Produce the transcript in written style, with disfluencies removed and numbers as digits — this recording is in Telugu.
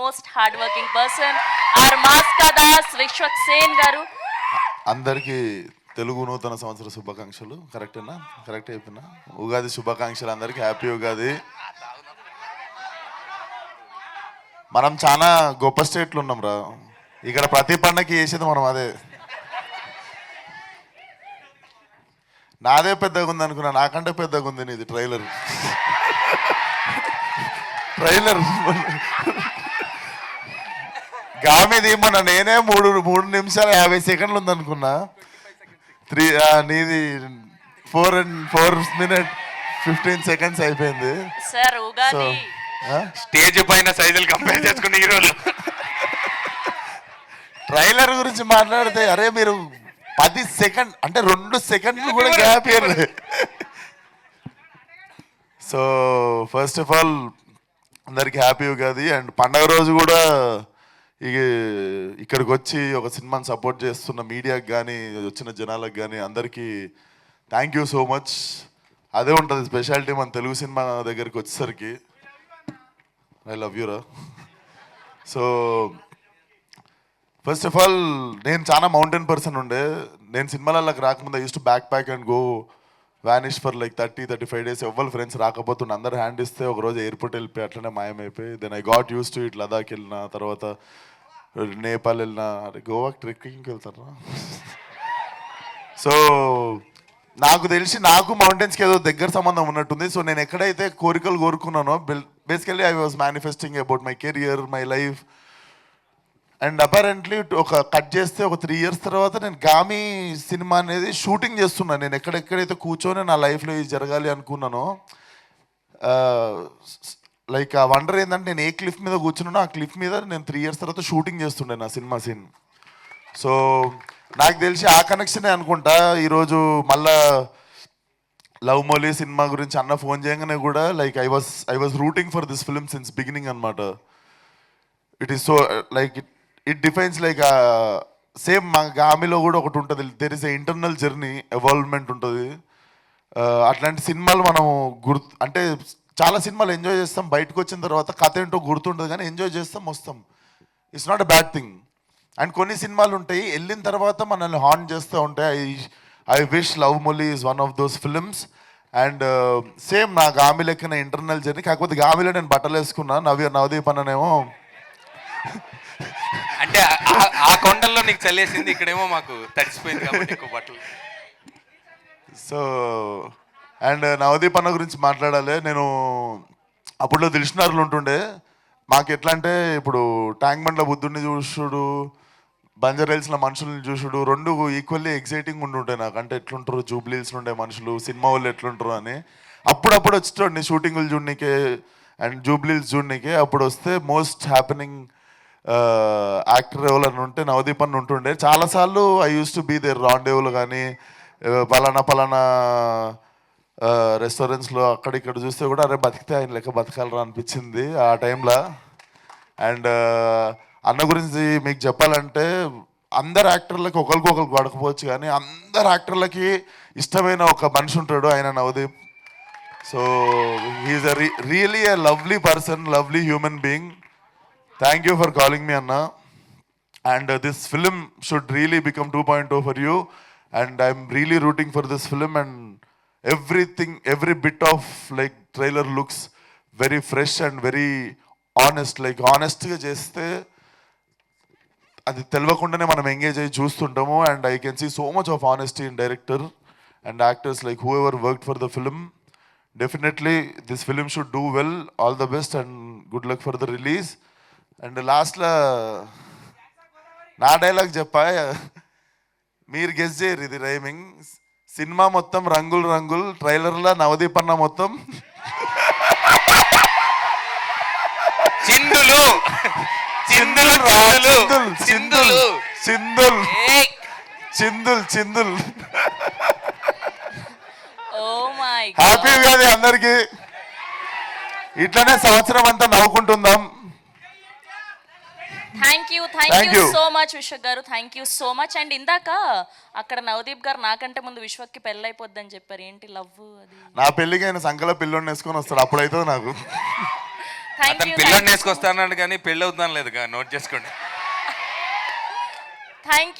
Most hard working person are మాస్కా దాస్ విశ్వక్ సేన్ గారు. అందరికీ తెలుగు నూతన సంవత్సర శుభాకాంక్షలు. కరెక్టేనా? కరెక్ట్ అయిపోయినా? ఉగాది శుభాకాంక్షలు అందరికీ. హ్యాపీ ఉగాది. మనం చాలా గొప్ప స్టేట్లు ఉన్నాం రా. ఇక్కడ ప్రతి పండగకి చేసేది మనం అదే. నాదే పెద్దగా ఉంది అనుకున్నా, నాకంటే పెద్దగా ఉంది నీది ట్రైలర్. గామిది మొన్న నేనే 3 నిమిషాలు 50 సెకండ్లు ఉందనుకున్నా. నీది 4 minutes 15 seconds అయిపోయింది. సార్ ఉగాది స్టేజ్ పైన సైజులు కంపేర్ చేసుకుని హీరోలు ట్రైలర్ గురించి మాట్లాడితే అరే మీరు 10 సెకండ్ అంటే 2 సెకండ్లు కూడా గ్యాప్ ఇవ్వలేదు. సో ఫస్ట్ ఆఫ్ ఆల్ అందరికి హ్యాపీ ఉగాది. అండ్ పండగ రోజు కూడా ఇక్కడికి వచ్చి ఒక సినిమాని సపోర్ట్ చేస్తున్న మీడియాకి కానీ వచ్చిన జనాలకు కానీ అందరికీ థ్యాంక్ యూ సో మచ్. అదే ఉంటుంది స్పెషాలిటీ మన తెలుగు సినిమా దగ్గరికి వచ్చేసరికి. ఐ లవ్ యూరా. సో ఫస్ట్ ఆఫ్ ఆల్ నేను చాలా మౌంటైన్ పర్సన్ ఉండే. నేను సినిమాలకి రాకముందు use to backpack and go vanish for like 30-35 days. ఎవ్వరు ఫ్రెండ్స్ రాకపోతుండే, అందరు హ్యాండ్ ఇస్తే ఒకరోజు ఎయిర్పోర్ట్ వెళ్ళిపోయి అట్లనే మాయమైపోయి. Then I got use to it. Ladakh వెళ్ళిన తర్వాత నేపాల్ వెళ్ళిన, గోవాకి ట్రెక్కింగ్కి వెళ్తారా. సో నాకు తెలిసి నాకు మౌంటైన్స్కి ఏదో దగ్గర సంబంధం ఉన్నట్టుంది. సో నేను ఎక్కడైతే కోరికలు కోరుకున్నానో basically I was manifesting about my career, my life. And apparently ఒక కట్ చేస్తే ఒక 3 years తర్వాత నేను గామి సినిమా అనేది షూటింగ్ చేస్తున్నాను. నేను ఎక్కడెక్కడైతే కూర్చొని నా లైఫ్లో ఇది జరగాలి అనుకున్నానో, లైక్ ఆ వండర్ ఏంటంటే నేను ఏ క్లిఫ్ మీద కూర్చున్నానో ఆ క్లిఫ్ మీద నేను 3 years తర్వాత షూటింగ్ చేస్తుండే నా సినిమా సీన్. సో నాకు తెలిసి ఆ కనెక్షనే అనుకుంటా. ఈరోజు మళ్ళా లవ్ మోలీ సినిమా గురించి అన్న ఫోన్ చేయగానే కూడా like I was rooting for this film since beginning అనమాట. It is so like it defines like same మా గామిలో కూడా ఒకటి ఉంటుంది, there is a internal journey, evolvement ఉంటుంది. అట్లాంటి సినిమాలు మనం అంటే చాలా సినిమాలు ఎంజాయ్ చేస్తాం, బయటకు వచ్చిన తర్వాత కథ ఏంటో గుర్తుంటుంది కానీ ఎంజాయ్ చేస్తాం వస్తాం. It's not a bad thing. And కొన్ని సినిమాలు ఉంటాయి వెళ్ళిన తర్వాత మనల్ని హార్న్ చేస్తూ ఉంటాయి. I wish love Mouli is one of those films. And same నా గామి లెక్కన ఇంటర్నల్ జర్నీ. కాకపోతే గామిలో నేను బట్టలు వేసుకున్నా, నవదీప్ అన్ననేమో అంటే ఆ కొండల్లో నీకు చల్లేసింది, ఇక్కడేమో మాకు తడిసిపోయింది కాబట్టి ఎక్కువ బట్టలు. సో అండ్ నవదీప్ అన్న గురించి మాట్లాడాలి. నేను అప్పుడులో దిల్షునార్లు ఉంటుండే. మాకు ఎట్లా అంటే ఇప్పుడు ట్యాంక్ బండ్ల బుద్ధుడిని చూసుడు, బంజర్ హిల్స్లో మనుషుల్ని చూసుడు రెండు ఈక్వల్లీ ఎగ్జైటింగ్ ఉంటుంటాయి నాకు. అంటే ఎట్లుంటారు జూబ్లీ హిల్స్లో ఉండే మనుషులు, సినిమా వాళ్ళు ఎట్లుంటారు అని. అప్పుడప్పుడు వచ్చేటండి షూటింగులు చూడనీకే అండ్ జూబ్లీ హిల్స్ చూడనీకే. అప్పుడు వస్తే మోస్ట్ హ్యాపెనింగ్ యాక్టర్ ఎవరన్నా ఉంటే నవదీప్ అన్న ఉంటుండే. చాలాసార్లు I use to be there rendezvous కానీ పలానా రెస్టారెంట్స్లో అక్కడిక్కడ చూస్తే కూడా అరే బతికితే ఆయన లెక్క బతకాలరా అనిపించింది ఆ టైంలో. అండ్ అన్న గురించి మీకు చెప్పాలంటే అందరు యాక్టర్లకి ఒకరికొకరికి పడకపోవచ్చు కానీ అందరు యాక్టర్లకి ఇష్టమైన ఒక మనిషి ఉంటాడు, ఆయన Navdeep. So he's really a lovely person, lovely human being. Thank you for calling me, Anna. And this film should really become 2.0 for you. And I'm really rooting for this film. And everything, every bit of like trailer looks very fresh and very honest. Like honest ga cheste adi telvakundane manam engage ayi choostuntamu. And I can see so much of honesty in director and actors, like whoever worked for the film. Definitely this film should do well. All the best and good luck for the release. And లాస్ట్లో నా డైలాగ్ చెప్పా, మీరు గెస్ చేయరు ఇది రైమింగ్. సినిమా మొత్తం రంగులు రంగులు, ట్రైలర్లో నవదీప్ అన్న మొత్తం చిందులు చిందులు చిందులు చిందుల్ చిందుల్ చిందుల్. హ్యాపీ కాదు అందరికి. ఇట్లనే సంవత్సరం అంతా నవ్వుకుంటుందాం. Thank you so much Vishwak గారు, thank you so much. And ఇందాక అక్కడ నవదీప్ గారు నాకంటే ముందు విశ్వక్కి పెళ్ళి అయిపోద్దని చెప్పారు. ఏంటి లవ్ అది? నా పెళ్ళికి ఆయన సంకల పిల్లోని వేసుకొని వస్తాడు, అప్పుడైతే నాకు థ్యాంక్ అతను యూ పిల్లని వేసుకొస్తాన్నాడు కానీ పెళ్ళి అవుతాను లేదు నోట్ చేసుకోండి. Thank you